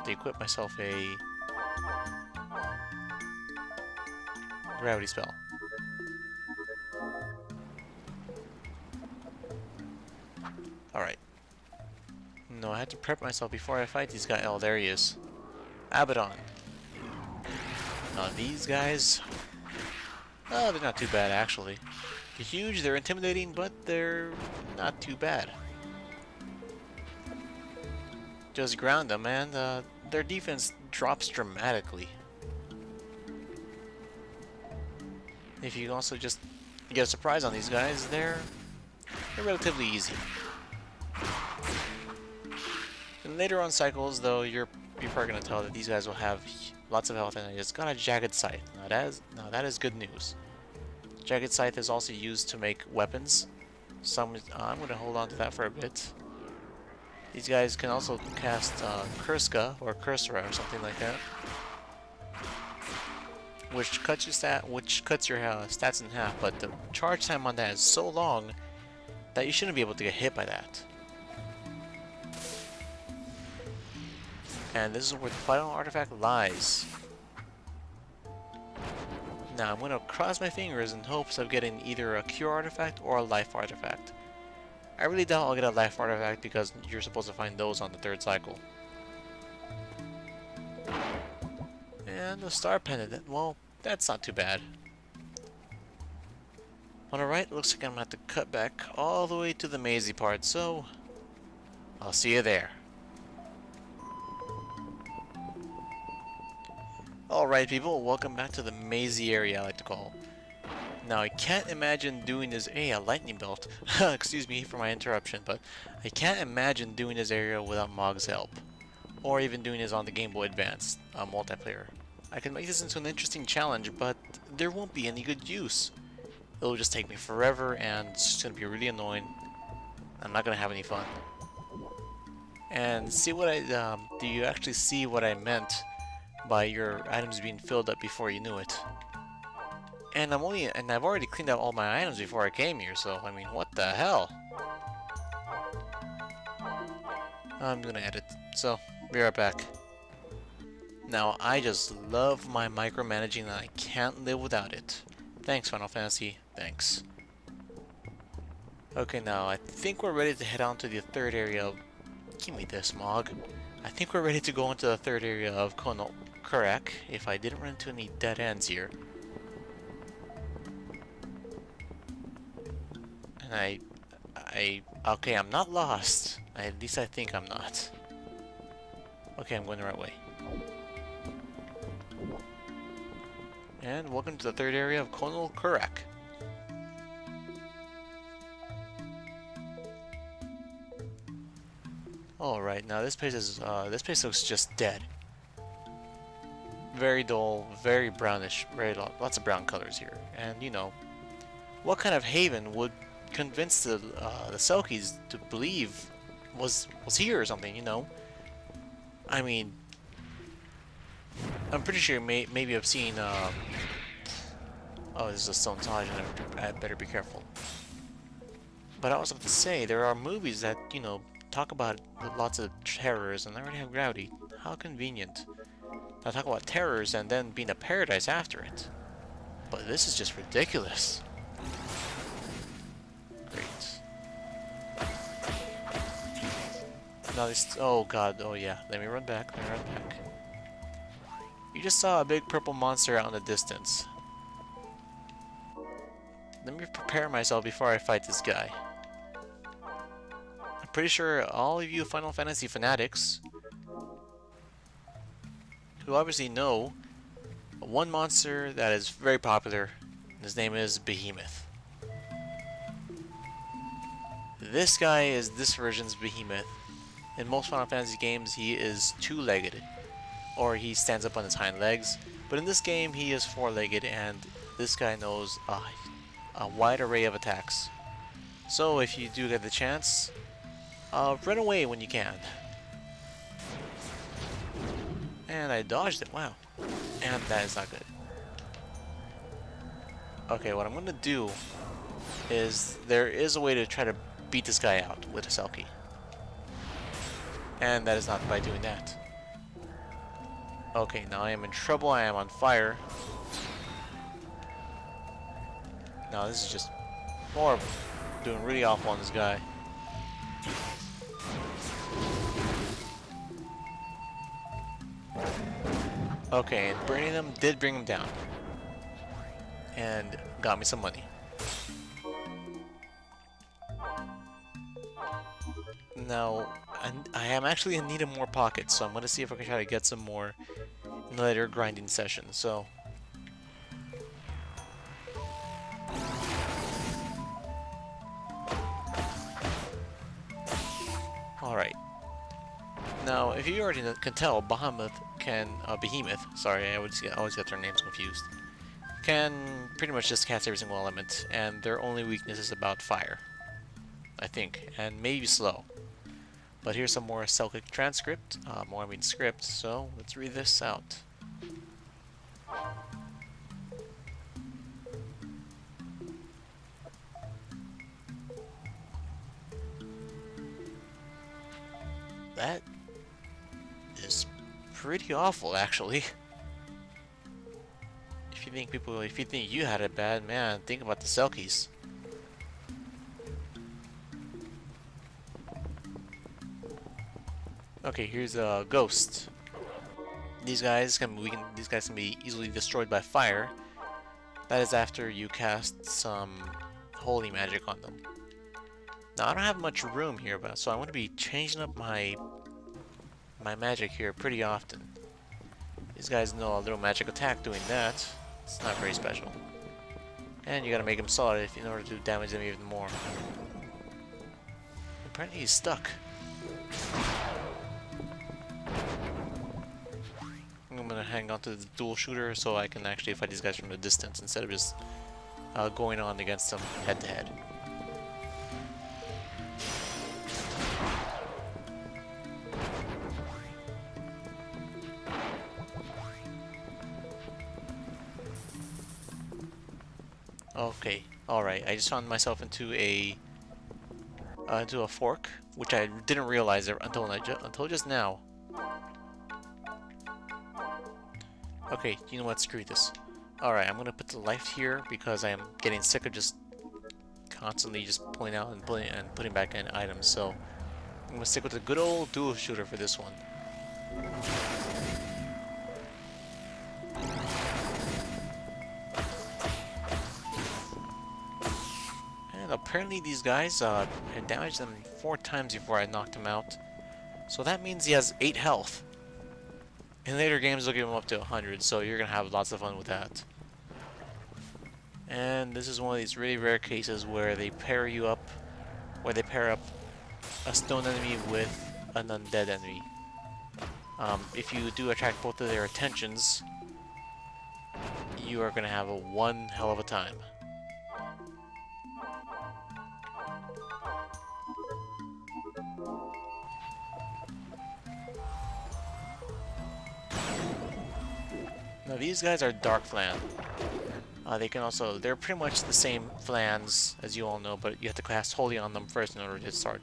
to equip myself a gravity spell. Alright. No, I had to prep myself before I fight these guys. Oh, there he is. Abaddon. Now these guys... Oh, they're not too bad, actually. They're huge, they're intimidating, but they're not too bad. Just ground them, and their defense drops dramatically. If you also just get a surprise on these guys, they're relatively easy. In later on cycles, though, you're probably gonna tell that these guys will have lots of health, and it's got a jagged scythe. Now that is good news. Jagged scythe is also used to make weapons. I'm gonna hold on to that for a bit. These guys can also cast Kurska or Cursora or something like that, which cuts your stats in half. But the charge time on that is so long that you shouldn't be able to get hit by that. And this is where the final artifact lies. Now I'm gonna cross my fingers in hopes of getting either a cure artifact or a life artifact. I really doubt I'll get a life artifact because you're supposed to find those on the 3rd cycle. And the star pendant, well, that's not too bad. On the right, looks like I'm gonna have to cut back all the way to the mazy part, so I'll see you there. Alright people, welcome back to the mazy area I like to call. Now I can't imagine doing this a lightning belt. Excuse me for my interruption, but I can't imagine doing this area without Mog's help. Or even doing this on the Game Boy Advance multiplayer. I can make this into an interesting challenge, but there won't be any good use. It'll just take me forever and it's just gonna be really annoying. I'm not gonna have any fun. And see what do you actually see what I meant by your items being filled up before you knew it? And I've already cleaned out all my items before I came here, so I mean, what the hell? I'm gonna edit, so be right back. Now I just love my micromanaging and I can't live without it. Thanks Final Fantasy, thanks. Okay, now I think we're ready to head on to the 3rd area. Give me this, Mog. I think we're ready to go into the 3rd area of Conall Curach, if I didn't run into any dead ends here. And okay, I'm not lost. At least I think I'm not. Okay, I'm going the right way. And welcome to the 3rd area of Conall Curach. Alright, now this place looks just dead. Very dull, very brownish, lots of brown colors here. And you know, what kind of haven would convince the Selkies to believe was here or something, you know? I mean, I'm pretty sure maybe I've seen oh, this is a stone solid, I better be careful. But I also have to say, there are movies that, you know, talk about lots of terrors and I already have gravity. How convenient. I talk about terrors and then being a paradise after it. But this is just ridiculous. Great. Now this, oh god, oh yeah, let me run back, You just saw a big purple monster out in the distance. Let me prepare myself before I fight this guy. I'm pretty sure all of you Final Fantasy fanatics who obviously know one monster that is very popular. His name is Behemoth. This guy is this version's Behemoth. In most Final Fantasy games, he is 2-legged, or he stands up on his hind legs. But in this game, he is 4-legged, and this guy knows a wide array of attacks. So if you do get the chance, run away when you can. And I dodged it, wow. And that is not good. Okay, what I'm gonna do is there is a way to try to beat this guy out with a Selkie. And that is not by doing that. Okay, now I am in trouble. I am on fire. Now this is just horrible. Doing really awful on this guy. Okay, and burning them did bring him down. And got me some money. Now, I am actually in need of more pockets, so I'm going to see if I can try to get some more in the later grinding session. So, alright. Now, if you already can tell, Behemoth, sorry, I always get their names confused, can pretty much just cast every single element, and their only weakness is about fire, I think, and maybe slow. But here's some more Celtic transcript, script, so let's read this out. That is pretty awful, actually. If you think you had it bad, man, think about the Selkies. Okay, here's a ghost. These guys can be easily destroyed by fire. That is after you cast some holy magic on them. Now I don't have much room here, so I'm going to be changing up my magic here pretty often. These guys know a little magic attack doing that. It's not very special. And you gotta make him solid in order to damage them even more. Apparently he's stuck. I'm gonna hang on to the dual shooter so I can actually fight these guys from a distance instead of just going on against them head to head. Okay, alright, I just found myself into a fork, which I didn't realize until just now. Okay, you know what, screw this. Alright, I'm gonna put the life here because I am getting sick of just constantly just pulling out and putting back in items, so I'm gonna stick with the good old dual shooter for this one. And apparently these guys, I damaged them 4 times before I knocked him out. So that means he has 8 health. In later games they'll give him up to 100, so you're gonna have lots of fun with that. And this is one of these really rare cases where they pair up a stone enemy with an undead enemy. If you do attract both of their attentions, you are gonna have one hell of a time. Now these guys are Dark Flan. They're pretty much the same Flans as you all know, but you have to cast Holy on them first in order to start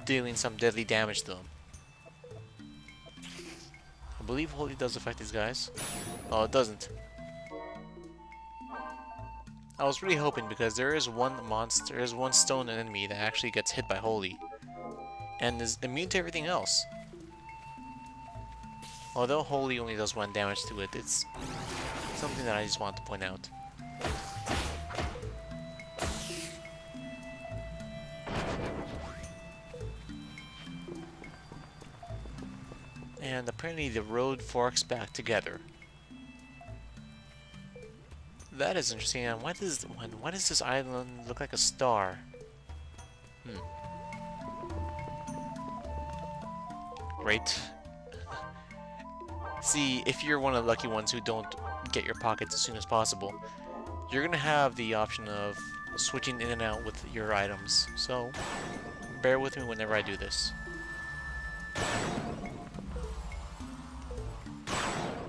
dealing some deadly damage to them. I believe Holy does affect these guys. Oh, it doesn't. I was really hoping because there is one stone enemy that actually gets hit by Holy and is immune to everything else. Although Holy only does 1 damage to it, it's something that I just want to point out. And apparently the road forks back together. That is interesting. And why does this island look like a star? Great. See, if you're one of the lucky ones who don't get your pockets as soon as possible, you're gonna have the option of switching in and out with your items. So, bear with me whenever I do this.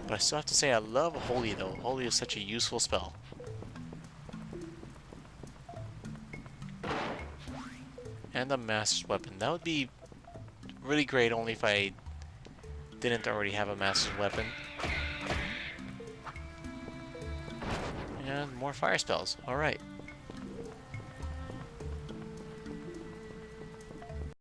But I still have to say I love Holy though. Holy is such a useful spell. And a Master's Weapon. That would be really great only if I didn't already have a master's weapon. And more fire spells. Alright.